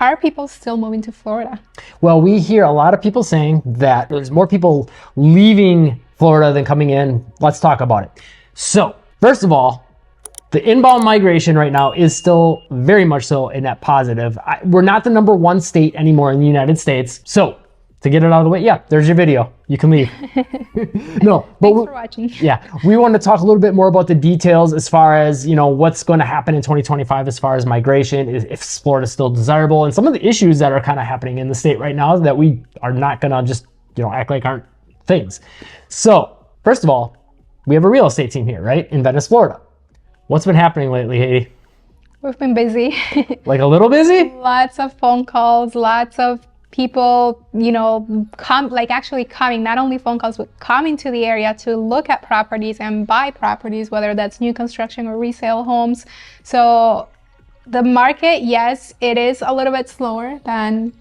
are people still moving to Florida? Well, we hear a lot of people saying that there's more people leaving Florida than coming in. Let's talk about it. So, first of all, the inbound migration right now is still very much so a net positive. We're not the #1 state anymore in the United States. So, to get it out of the way, yeah, there's your video. You can leave. No, but Thanks for watching. Yeah, we want to talk a little bit more about the details as far as, what's going to happen in 2025 as far as migration, if Florida is still desirable, and some of the issues that are kind of happening in the state right now that we are not going to just, act like aren't things. So, first of all, we have a real estate team here, right, in Venice, Florida. What's been happening lately, Haiti? We've been busy. Like a little busy? Lots of phone calls, lots of people, actually coming, not only phone calls, but coming to the area to look at properties and buy properties, whether that's new construction or resale homes. So the market, yes, it is a little bit slower than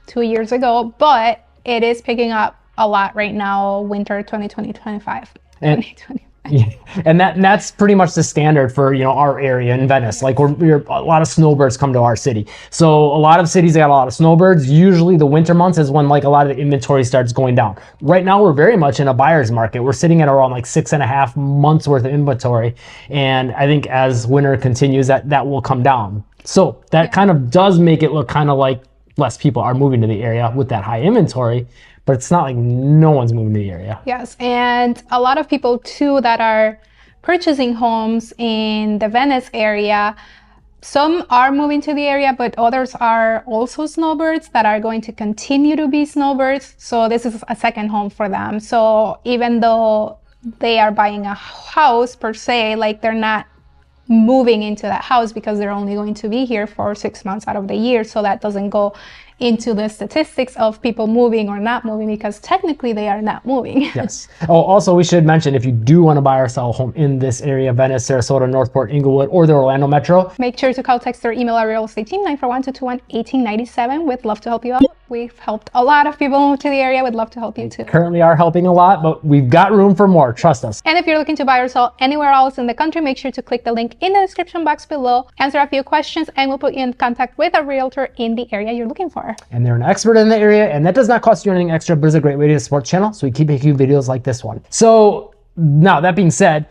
2 years ago, but it is picking up a lot right now, winter 2020-25. Yeah, and that's pretty much the standard for our area in Venice. Like we're a lot of snowbirds come to our city, so a lot of cities got a lot of snowbirds. Usually the winter months is when like a lot of the inventory starts going down. Right now we're very much in a buyer's market. We're sitting at around like 6.5 months worth of inventory, and I think as winter continues that will come down. So that kind of does make it look kind of like less people are moving to the area with that high inventory. But it's not like no one's moving to the area. Yes, and a lot of people too that are purchasing homes in the Venice area, some are moving to the area, but others are also snowbirds that are going to continue to be snowbirds. So this is a second home for them. So even though they are buying a house per se, like they're not moving into that house because they're only going to be here for 6 months out of the year. So that doesn't go into the statistics of people moving or not moving, because technically they are not moving. Yes. Oh, also we should mention, if you do want to buy or sell a home in this area, Venice, Sarasota, Northport, Inglewood, or the Orlando Metro, make sure to call, text, or email our real estate team 941-221-1897. We'd love to help you out. We've helped a lot of people move to the area. We'd love to help you too. Currently are helping a lot, but we've got room for more. Trust us. And if you're looking to buy or sell anywhere else in the country, make sure to click the link in the description box below, answer a few questions, and we'll put you in contact with a realtor in the area you're looking for. And they're an expert in the area, and that does not cost you anything extra, but it's a great way to support the channel, so we keep making videos like this one. So now that being said,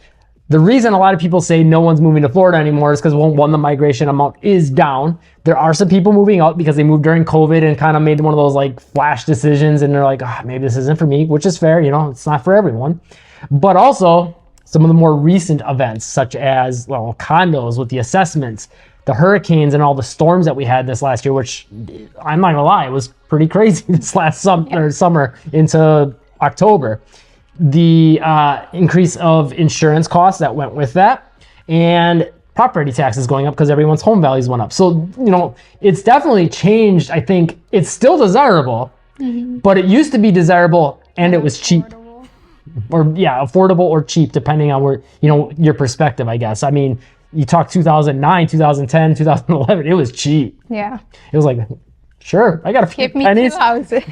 the reason a lot of people say no one's moving to Florida anymore is because one, the migration amount is down. There are some people moving out because they moved during COVID and kind of made one of those like flash decisions, and they're like, maybe this isn't for me, which is fair, it's not for everyone. But also some of the more recent events, such as condos with the assessments, the hurricanes, and all the storms that we had this last year, which I'm not gonna lie, it was pretty crazy this last summer into October. The increase of insurance costs that went with that, and property taxes going up because everyone's home values went up. So, it's definitely changed. I think it's still desirable, but it used to be desirable and it was cheap. Affordable or cheap, depending on where, your perspective, I guess. I mean, you talk 2009, 2010, 2011, it was cheap. Yeah. It was like, sure, I got a few pennies. Give me 2 houses.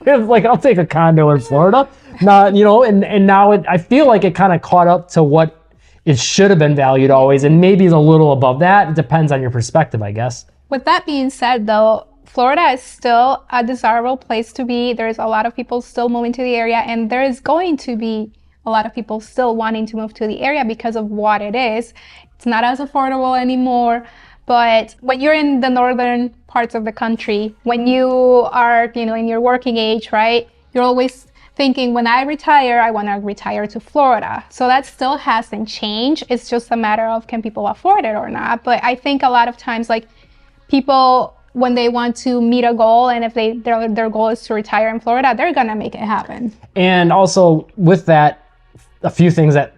It was like, I'll take a condo in Florida. Not, and now I feel like it kind of caught up to what it should have been valued always, and maybe is a little above that. It depends on your perspective, I guess. With that being said, though, Florida is still a desirable place to be. There's a lot of people still moving to the area, and there is going to be a lot of people still wanting to move to the area because of what it is. It's not as affordable anymore. But when you're in the northern parts of the country, when you are, in your working age, right, you're always thinking, when I retire, I want to retire to Florida. So that still hasn't changed. It's just a matter of, can people afford it or not? But I think a lot of times, like, people, when they want to meet a goal, and if their goal is to retire in Florida, they're going to make it happen. And also with that, a few things that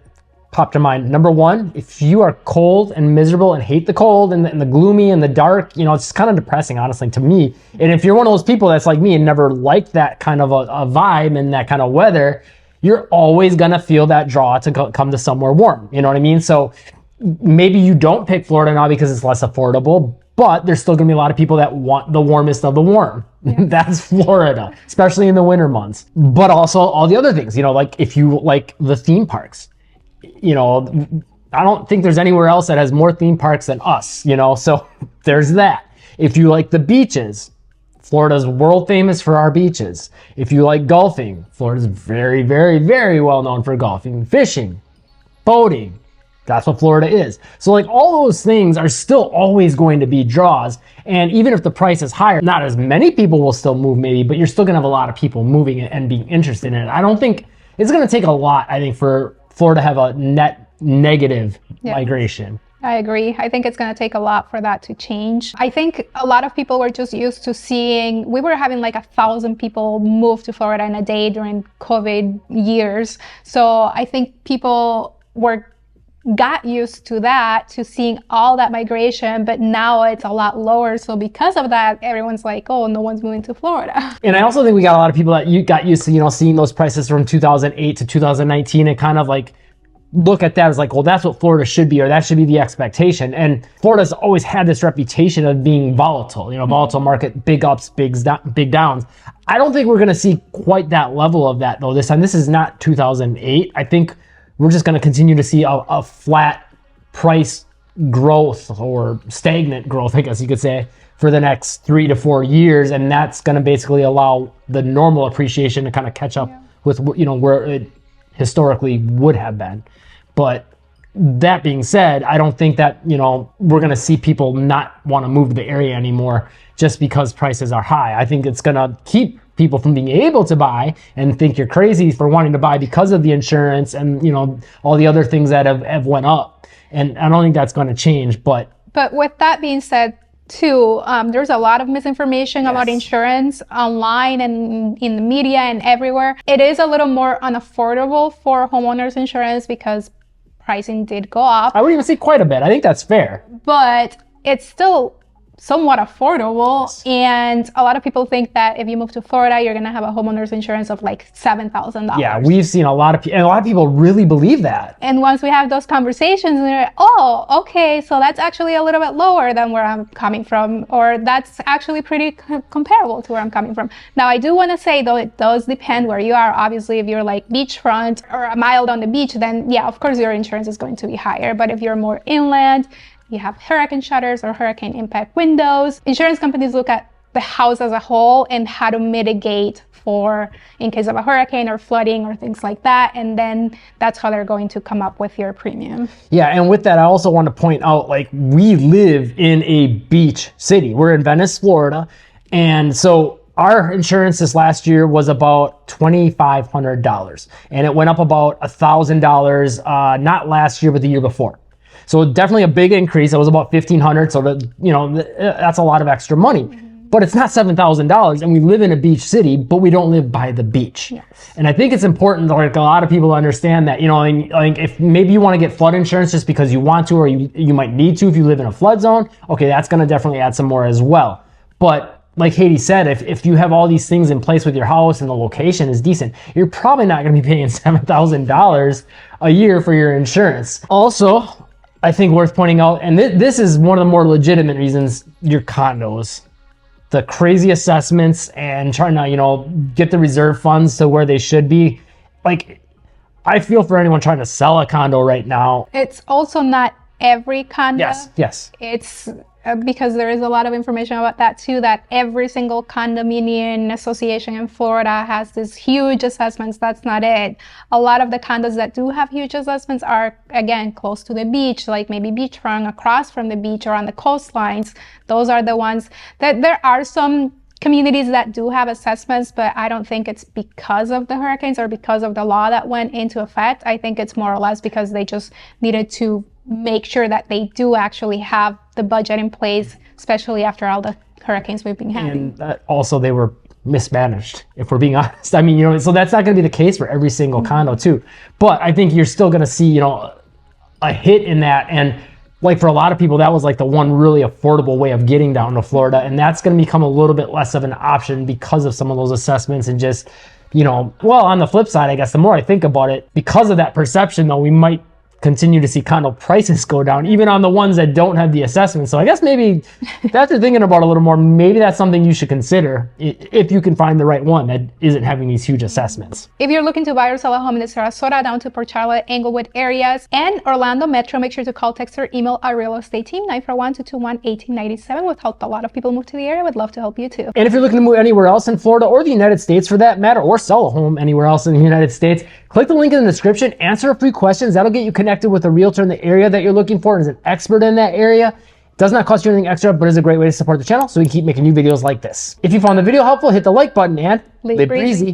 popped to mind. Number one, if you are cold and miserable and hate the cold and the gloomy and the dark, it's kind of depressing, honestly, to me. And if you're one of those people that's like me and never liked that kind of a vibe and that kind of weather, you're always going to feel that draw to come to somewhere warm. You know what I mean? So maybe you don't pick Florida now because it's less affordable, but there's still going to be a lot of people that want the warmest of the warm. Yeah. That's Florida, especially in the winter months. But also all the other things, like if you like the theme parks, I don't think there's anywhere else that has more theme parks than us, so there's that. If you like the beaches, Florida's world famous for our beaches. If you like golfing, Florida's very, very, very well known for golfing, fishing, boating. That's what Florida is. So like all those things are still always going to be draws. And even if the price is higher, not as many people will still move maybe, but you're still gonna have a lot of people moving and being interested in it. I don't think it's gonna take a lot, I think, for Florida to have a net negative migration. I agree. I think it's going to take a lot for that to change. I think a lot of people were just used to seeing, we were having like 1,000 people move to Florida in a day during COVID years. So I think people got used to that, to seeing all that migration, but now it's a lot lower. So because of that, everyone's like, oh, no one's moving to Florida. And I also think we got a lot of people that got used to, seeing those prices from 2008 to 2019 and kind of like look at that as like, well, that's what Florida should be, or that should be the expectation. And Florida's always had this reputation of being volatile, volatile market, big ups, big downs. I don't think we're going to see quite that level of that though this time. This is not 2008. I think we're just going to continue to see a flat price growth, or stagnant growth, I guess you could say, for the next 3 to 4 years. And that's going to basically allow the normal appreciation to kind of catch up with, where it historically would have been. But that being said, I don't think that, we're going to see people not want to move to the area anymore just because prices are high. I think it's going to keep people from being able to buy and think you're crazy for wanting to buy because of the insurance and, all the other things that have went up. And I don't think that's going to change. But with that being said, too, there's a lot of misinformation about insurance online and in the media and everywhere. It is a little more unaffordable for homeowners insurance because pricing did go up. I would even say quite a bit. I think that's fair. But it's still somewhat affordable. Yes. And a lot of people think that if you move to Florida, you're going to have a homeowner's insurance of like $7,000. Yeah, we've seen a lot of people, and a lot of people really believe that. And once we have those conversations, they're like, oh, okay, so that's actually a little bit lower than where I'm coming from, or that's actually pretty comparable to where I'm coming from. Now, I do want to say, though, it does depend where you are. Obviously, if you're like beachfront or a mile down the beach, then yeah, of course, your insurance is going to be higher. But if you're more inland, you have hurricane shutters or hurricane impact windows, insurance companies look at the house as a whole and how to mitigate for in case of a hurricane or flooding or things like that. And then that's how they're going to come up with your premium. Yeah, and with that, I also want to point out, like, we live in a beach city. We're in Venice, Florida. And so our insurance this last year was about $2,500. And it went up about $1,000, not last year, but the year before. So definitely a big increase. It was about $1,500. So that's a lot of extra money. But it's not $7,000, and we live in a beach city, but we don't live by the beach. Yes. And I think it's important, like a lot of people understand that, like if maybe you want to get flood insurance just because you want to, or you might need to if you live in a flood zone. Okay, that's going to definitely add some more as well. But like Haiti said, if you have all these things in place with your house and the location is decent, you're probably not going to be paying $7,000 a year for your insurance. Also, I think worth pointing out, and this is one of the more legitimate reasons, your condos. The crazy assessments and trying to, get the reserve funds to where they should be. Like, I feel for anyone trying to sell a condo right now. It's also not every condo. Yes. It's because there is a lot of information about that too, that every single condominium association in Florida has this huge assessments. That's not it. A lot of the condos that do have huge assessments are, again, close to the beach, like maybe beachfront, across from the beach or on the coastlines. Those are the ones that there are some communities that do have assessments, but I don't think it's because of the hurricanes or because of the law that went into effect. I think it's more or less because they just needed to make sure that they do actually have the budget in place, especially after all the hurricanes we've been having. And also they were mismanaged, if we're being honest. I mean, so that's not going to be the case for every single condo too. But I think you're still going to see, a hit in that. And like for a lot of people, that was like the one really affordable way of getting down to Florida. And that's going to become a little bit less of an option because of some of those assessments and just, well, on the flip side, I guess the more I think about it, because of that perception though, we might continue to see condo prices go down, even on the ones that don't have the assessment. So I guess maybe that's you're thinking about a little more, maybe that's something you should consider if you can find the right one that isn't having these huge assessments. If you're looking to buy or sell a home in the Sarasota down to Port Charlotte, Englewood areas, and Orlando Metro, make sure to call, text, or email our real estate team, 941-221-1897. We've helped a lot of people move to the area. We'd love to help you too. And if you're looking to move anywhere else in Florida or the United States for that matter, or sell a home anywhere else in the United States, click the link in the description, answer a few questions. That'll get you connected with a realtor in the area that you're looking for and is an expert in that area. Does not cost you anything extra, but is a great way to support the channel so we can keep making new videos like this. If you found the video helpful, hit the like button and live breezy.